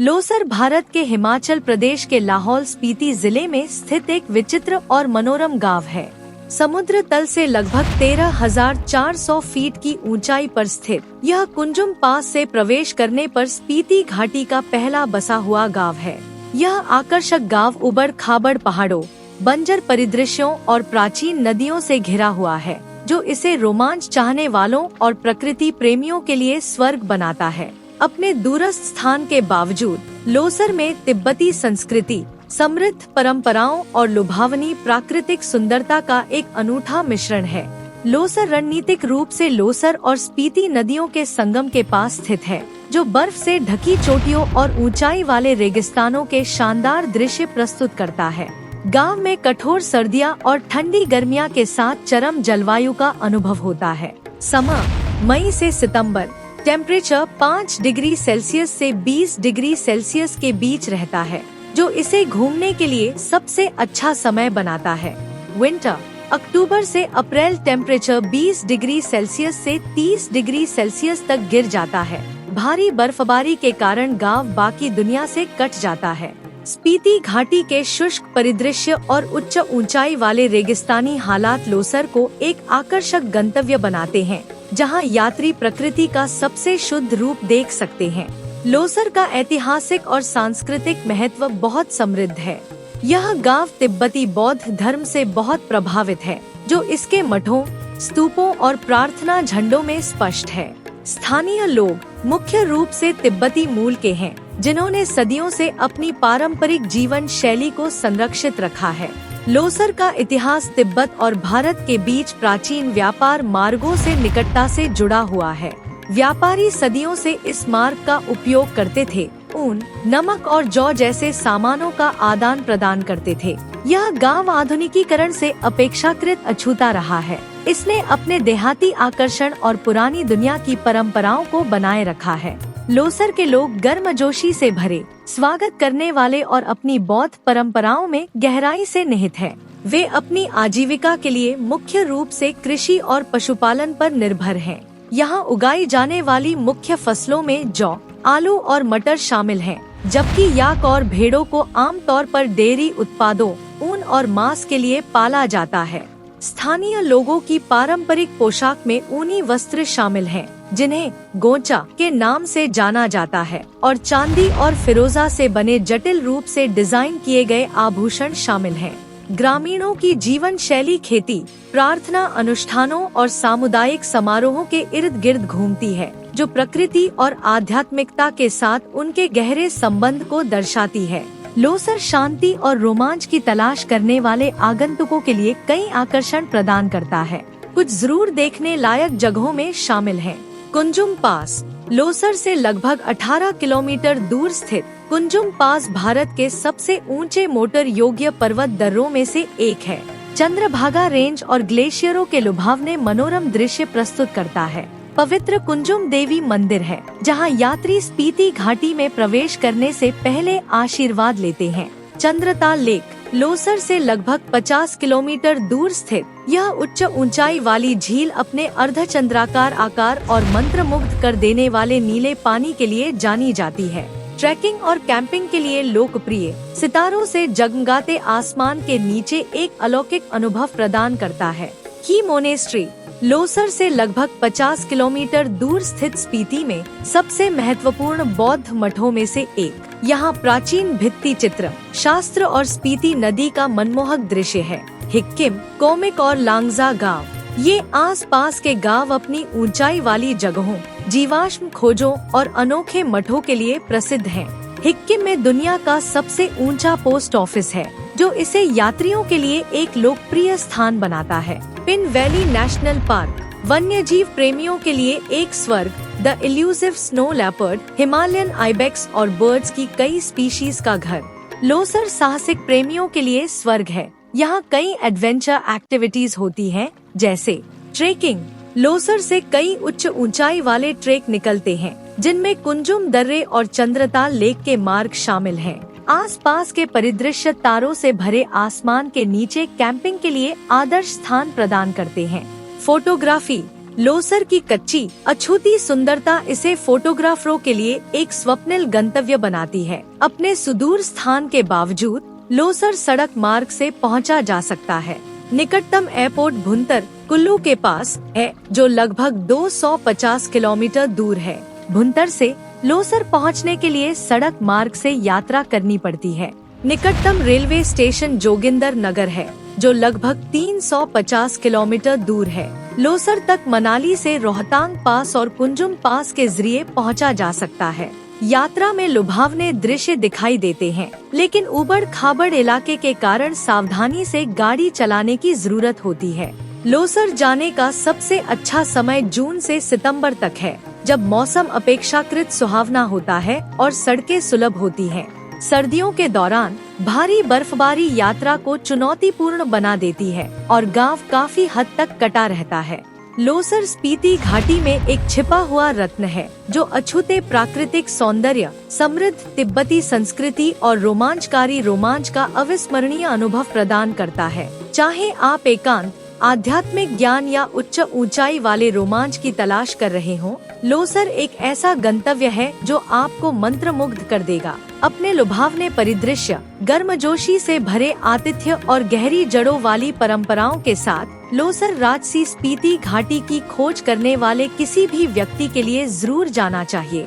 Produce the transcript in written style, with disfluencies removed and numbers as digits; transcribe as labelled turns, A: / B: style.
A: लोसर भारत के हिमाचल प्रदेश के लाहौल स्पीति जिले में स्थित एक विचित्र और मनोरम गांव है। समुद्र तल से लगभग 13,400 फीट की ऊंचाई पर स्थित यह कुंजुम पास से प्रवेश करने पर स्पीति घाटी का पहला बसा हुआ गांव है। यह आकर्षक गांव उबड़ खाबड़ पहाड़ों, बंजर परिदृश्यों और प्राचीन नदियों से घिरा हुआ है, जो इसे रोमांच चाहने वालों और प्रकृति प्रेमियों के लिए स्वर्ग बनाता है। अपने दूरस्थ स्थान के बावजूद लोसर में तिब्बती संस्कृति, समृद्ध परंपराओं और लुभावनी प्राकृतिक सुंदरता का एक अनूठा मिश्रण है। लोसर रणनीतिक रूप से लोसर और स्पीति नदियों के संगम के पास स्थित है, जो बर्फ से ढकी चोटियों और ऊंचाई वाले रेगिस्तानों के शानदार दृश्य प्रस्तुत करता है। गांव में कठोर सर्दियां और ठंडी गर्मियां के साथ चरम जलवायु का अनुभव होता है। समय मई से सितंबर। टेम्परेचर 5 डिग्री सेल्सियस से 20 डिग्री सेल्सियस के बीच रहता है, जो इसे घूमने के लिए सबसे अच्छा समय बनाता है। विंटर अक्टूबर से अप्रैल। टेम्परेचर 20 डिग्री सेल्सियस से 30 डिग्री सेल्सियस तक गिर जाता है। भारी बर्फबारी के कारण गांव बाकी दुनिया से कट जाता है। स्पीति घाटी के शुष्क परिदृश्य और उच्च ऊंचाई वाले रेगिस्तानी हालात लोसर को एक आकर्षक गंतव्य बनाते हैं, जहां यात्री प्रकृति का सबसे शुद्ध रूप देख सकते हैं। लोसर का ऐतिहासिक और सांस्कृतिक महत्व बहुत समृद्ध है। यह गांव तिब्बती बौद्ध धर्म से बहुत प्रभावित है, जो इसके मठों, स्तूपों और प्रार्थना झंडों में स्पष्ट है। स्थानीय लोग मुख्य रूप से तिब्बती मूल के हैं, जिन्होंने सदियों से अपनी पारंपरिक जीवन शैली को संरक्षित रखा है। लोसर का इतिहास तिब्बत और भारत के बीच प्राचीन व्यापार मार्गों से निकटता से जुड़ा हुआ है। व्यापारी सदियों से इस मार्ग का उपयोग करते थे, ऊन, नमक और जौ जैसे सामानों का आदान प्रदान करते थे। यह गांव आधुनिकीकरण से अपेक्षाकृत अछूता रहा है। इसने अपने देहाती आकर्षण और पुरानी दुनिया की परंपराओं को बनाए रखा है। लोसर के लोग गर्मजोशी से भरे, स्वागत करने वाले और अपनी बौद्ध परंपराओं में गहराई से निहित हैं। वे अपनी आजीविका के लिए मुख्य रूप से कृषि और पशुपालन पर निर्भर हैं। यहाँ उगाई जाने वाली मुख्य फसलों में जौ, आलू और मटर शामिल हैं, जबकि याक और भेड़ों को आमतौर पर डेयरी उत्पादों, ऊन और मांस के लिए पाला जाता है। स्थानीय लोगों की पारंपरिक पोशाक में ऊनी वस्त्र शामिल हैं, जिन्हें गोचा के नाम से जाना जाता है, और चांदी और फिरोजा से बने जटिल रूप से डिजाइन किए गए आभूषण शामिल हैं। ग्रामीणों की जीवन शैली खेती, प्रार्थना अनुष्ठानों और सामुदायिक समारोहों के इर्द गिर्द घूमती है, जो प्रकृति और आध्यात्मिकता के साथ उनके गहरे संबंध को दर्शाती है। लोसर शांति और रोमांच की तलाश करने वाले आगंतुकों के लिए कई आकर्षण प्रदान करता है। कुछ जरूर देखने लायक जगहों में शामिल हैं। कुंजुम पास। लोसर से लगभग 18 किलोमीटर दूर स्थित कुंजुम पास भारत के सबसे ऊंचे मोटर योग्य पर्वत दर्रों में से एक है। चंद्रभागा रेंज और ग्लेशियरों के लुभावने मनोरम दृश्य प्रस्तुत करता है। पवित्र कुंजुम देवी मंदिर है, जहां यात्री स्पीति घाटी में प्रवेश करने से पहले आशीर्वाद लेते हैं। चंद्रताल लेक। लोसर से लगभग 50 किलोमीटर दूर स्थित यह उच्च ऊंचाई वाली झील अपने अर्धचंद्राकार आकार और मंत्रमुग्ध कर देने वाले नीले पानी के लिए जानी जाती है। ट्रैकिंग और कैंपिंग के लिए लोकप्रिय, सितारों से जगमगाते आसमान के नीचे एक अलौकिक अनुभव प्रदान करता है। की मोनेस्ट्री। लोसर से लगभग 50 किलोमीटर दूर स्थित स्पीति में सबसे महत्वपूर्ण बौद्ध मठों में से एक। यहाँ प्राचीन भित्ति चित्र, शास्त्र और स्पीति नदी का मनमोहक दृश्य है। हिक्किम, कोमिक और लांगजा गांव। ये आसपास के गांव अपनी ऊंचाई वाली जगहों, जीवाश्म खोजों और अनोखे मठों के लिए प्रसिद्ध हैं। हिक्किम में दुनिया का सबसे ऊंचा पोस्ट ऑफिस है, जो इसे यात्रियों के लिए एक लोकप्रिय स्थान बनाता है। Pin valley national park. वन्यजीव प्रेमियों के लिए एक स्वर्ग। The elusive snow leopard, Himalayan ibex और बर्ड्स की कई स्पीशीज का घर। लोसर साहसिक प्रेमियों के लिए स्वर्ग है। यहाँ कई एडवेंचर एक्टिविटीज होती हैं, जैसे ट्रेकिंग। लोसर से कई उच्च ऊंचाई वाले ट्रेक निकलते हैं, जिनमें कुंजुम दर्रे और चंद्रताल लेक के मार्ग शामिल हैं। आसपास के परिदृश्य तारों से भरे आसमान के नीचे कैंपिंग के लिए आदर्श स्थान प्रदान करते हैं। फोटोग्राफी। लोसर की कच्ची अछूती सुंदरता इसे फोटोग्राफरों के लिए एक स्वप्निल गंतव्य बनाती है। अपने सुदूर स्थान के बावजूद लोसर सड़क मार्ग से पहुंचा जा सकता है। निकटतम एयरपोर्ट भुंतर कुल्लू के पास है, जो लगभग 250 किलोमीटर दूर है। भुंतर से लोसर पहुंचने के लिए सड़क मार्ग से यात्रा करनी पड़ती है। निकटतम रेलवे स्टेशन जोगिंदर नगर है, जो लगभग 350 किलोमीटर दूर है। लोसर तक मनाली से रोहतांग पास और कुंजुम पास के जरिए पहुंचा जा सकता है। यात्रा में लुभावने दृश्य दिखाई देते हैं, लेकिन उबड़ खाबड़ इलाके के कारण सावधानी से गाड़ी चलाने की जरूरत होती है। लोसर जाने का सबसे अच्छा समय जून से सितंबर तक है, जब मौसम अपेक्षाकृत सुहावना होता है और सड़कें सुलभ होती हैं। सर्दियों के दौरान भारी बर्फबारी यात्रा को चुनौतीपूर्ण बना देती है और गांव काफी हद तक कटा रहता है। लोसर स्पीति घाटी में एक छिपा हुआ रत्न है, जो अछूते प्राकृतिक सौंदर्य, समृद्ध तिब्बती संस्कृति और रोमांचकारी रोमांच का अविस्मरणीय अनुभव प्रदान करता है। चाहे आप एकांत, आध्यात्मिक ज्ञान या उच्च ऊंचाई वाले रोमांच की तलाश कर रहे हों, लोसर एक ऐसा गंतव्य है जो आपको मंत्रमुग्ध कर देगा। अपने लुभावने परिदृश्य, गर्मजोशी से भरे आतिथ्य और गहरी जड़ों वाली परंपराओं के साथ लोसर राजसी स्पीति घाटी की खोज करने वाले किसी भी व्यक्ति के लिए जरूर जाना चाहिए।